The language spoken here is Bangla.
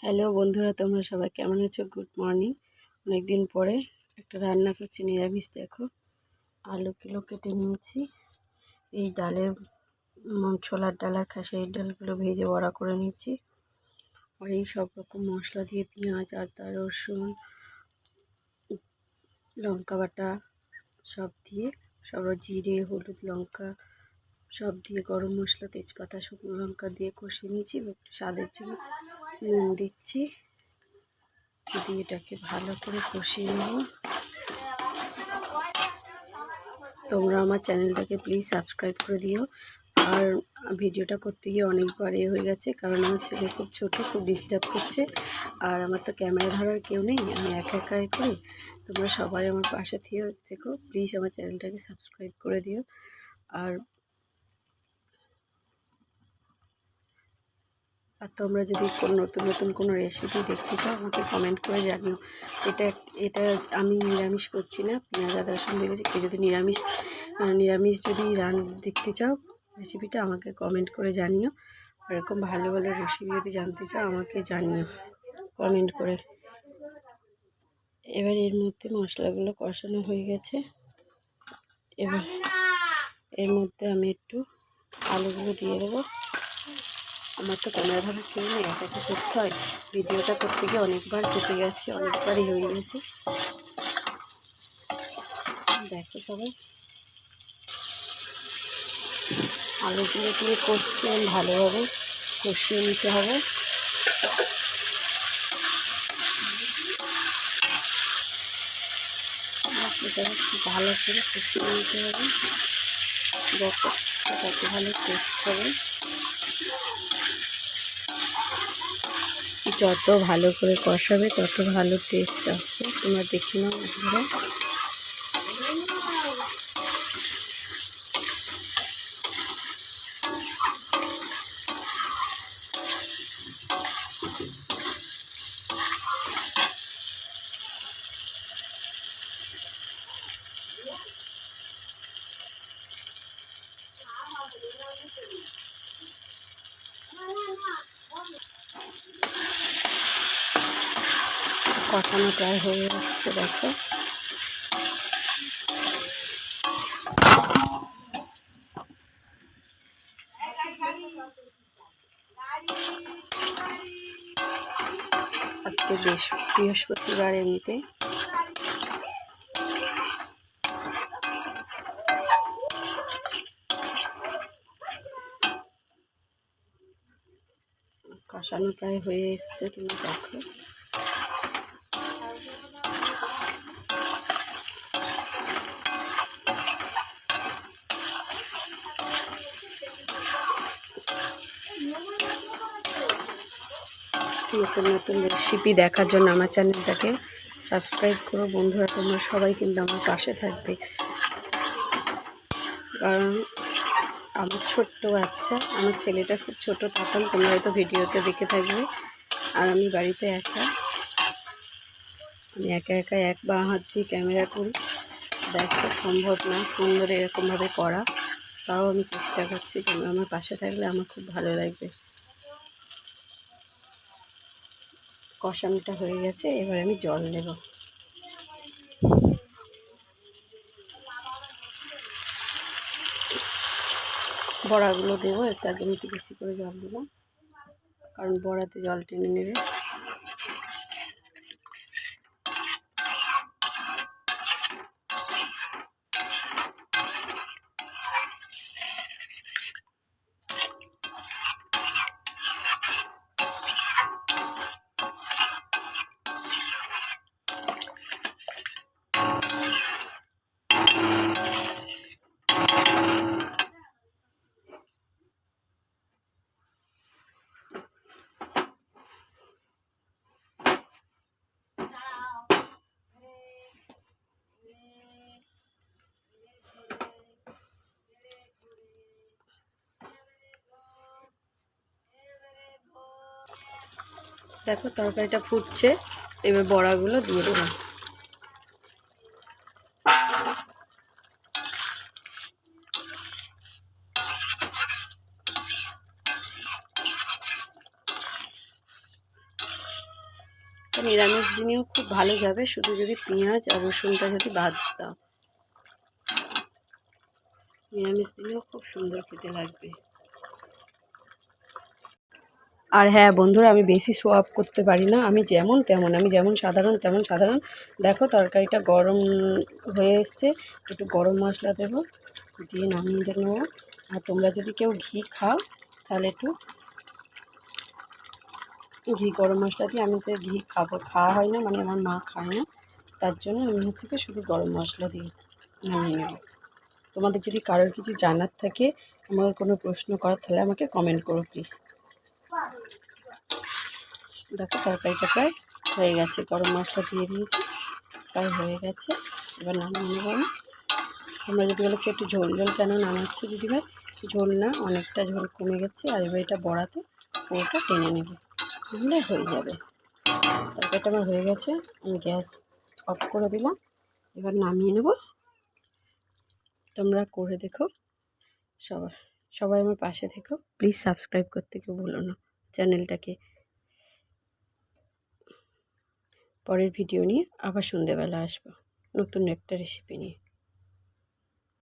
হ্যালো বন্ধুরা, তোমরা সবাই কেমন আছো? Good morning. অনেক দিন পরে একটা রান্না করছি নিরামিষ। দেখো, আলু কিলো কেটে নিয়েছি। এই ডালের ছোলার ডাল আর খাসির ডালগুলো ভেজে বড়া করে নিয়েছি। আর এই সব রকম মশলা দিয়ে পেঁয়াজ, আদা, রসুন, লঙ্কা বাটা সব দিয়ে, সব জিরে, হলুদ, লঙ্কা সব দিয়ে, গরম মশলা, তেজপাতা, শুকনো লঙ্কা দিয়ে কষিয়ে নিয়েছি। একটু স্বাদের জন্য নুন দিচ্ছি, দিয়ে এটাকে ভালো করে কষিয়ে নেব। তোমরা আমার চ্যানেলটাকে প্লিজ সাবস্ক্রাইব করে দিও। আর ভিডিওটা করতে গিয়ে অনেকবার হয়ে গেছে, কারণ আমার ছেলে খুব ছোট, খুব ডিস্টার্ব করছে। আর আমার তো ক্যামেরা ধরার কেউ নেই, আমি একা একাই করি। তোমরা সবাই আমার পাশে থেকো প্লিজ, আমার চ্যানেলটাকে সাবস্ক্রাইব করে দিও। আর তোমরা যদি নতুন কোনো রেসিপি দেখতে চাও আমাকে কমেন্ট করে জানিও। এটা আমি নিরামিষ করছি না, পেঁয়াজ আদা রসুন দেখেছি। কেউ যদি নিরামিষ যদি দেখতে চাও রেসিপিটা, আমাকে কমেন্ট করে জানিও। এরকম ভালো ভালো রেসিপি যদি জানতে চাও আমাকে জানিও কমেন্ট করে। এবার এর মধ্যে মশলাগুলো কষানো হয়ে গেছে। এবার এর মধ্যে আমি একটু আলুগুলো দিয়ে দেবো। আমার তো ক্যামেরা ধরার কেউ নেই, একা একা করতে হয়। ভিডিওটা করতে গিয়ে অনেকবার কেটে গেছে, অনেকবারই হয়ে গেছে। দেখো সবাই, আলুগুলো দিয়ে কষতে ভালোভাবে কষিয়ে নিতে হবে। এটা ভালো করে কষিয়ে নিতে হবে, দেখো কত ভালো টেস্ট হবে। যত ভালো করে কষাবে তত ভালো টেস্ট আসবে। তোমরা দেখে নাও বন্ধুরা। কষানো প্রায় হয়ে যাচ্ছে, দেখো। আজকে বৃহস্পতিবার, এমনিতে কষানো প্রায় হয়ে এসছে, তুমি দেখো। নতুন রেসিপি দেখার জন্য আমার চ্যানেলটাকে সাবস্ক্রাইব করো বন্ধুরা। তোমরা সবাই কিন্তু আমার পাশে থাকবে, কারণ আমার ছোট্ট বাচ্চা, আমার ছেলেটা খুব ছোট, তখন তোমরা হয়তো ভিডিওতে দেখে থাকবে। আর আমি বাড়িতে আমি একা এক বা হাত দিয়ে ক্যামেরা করি। দেখা সম্ভব না সুন্দর এরকমভাবে করা, তাও আমি চেষ্টা করছি। তোমরা আমার পাশে থাকলে আমার খুব ভালো লাগবে। কষানোটা হয়ে গেছে, এবার আমি জল নেব। বড়াগুলো দেবো, তার জন্য একটু বেশি করে জল দেবো, কারণ বড়াতে জল টেনে নেবে। দেখো তরকারিটা ফুটছে, এবার বড়াগুলো দিয়ে দেবো। তো নিরামিষ দিনেও খুব ভালো যাবে, শুধু যদি পেঁয়াজ আর রসুনটা যদি বাদ দাও, নিরামিষ দিনেও খুব সুন্দর খেতে লাগবে। আর হ্যাঁ বন্ধুরা, আমি বেশি শো অফ করতে পারি না, আমি যেমন তেমন, আমি যেমন সাধারণ তেমন সাধারণ। দেখো তরকারিটা গরম হয়ে এসছে, একটু গরম মশলা দেবো, দিয়ে নামিয়ে নেবো। আর তোমরা যদি কেউ ঘি খাও তাহলে একটু ঘি, গরম মশলা দিয়ে, আমি তো ঘি খাওয়া হয় না, মানে আমার মা খায় না, তার জন্য আমি হচ্ছে কি শুধু গরম মশলা দিয়ে নামিয়ে নেব। তোমাদের যদি কারোর কিছু জানার থাকে, আমাকে কোনো প্রশ্ন করার, তাহলে আমাকে কমেন্ট করো প্লিজ। দেখো তরকারিটা প্রায় হয়ে গেছে, গরম মশলা দিয়ে দিয়েছি, প্রায় হয়ে গেছে। এবার নামিয়ে নেব আমি। তোমরা যদি বলো একটু ঝোল ঝোল কেন নামাচ্ছি দিদিভাই, ঝোল না, অনেকটা ঝোল কমে গেছে, আর এবার এটা বড়াতে পুরোটা টেনে নেবে, তাহলে হয়ে যাবে। তরকারিটা আমার হয়ে গেছে, আমি গ্যাস অফ করে দিলাম, এবার নামিয়ে নেব। তোমরা করে দেখো, সবাই আমার পাশে থেকো প্লিজ, সাবস্ক্রাইব করতে কেউ ভুলো না চ্যানেলটাকে। পরের ভিডিও নিয়ে আবার সন্ধ্যেবেলা আসবো নতুন একটা রেসিপি নিয়ে।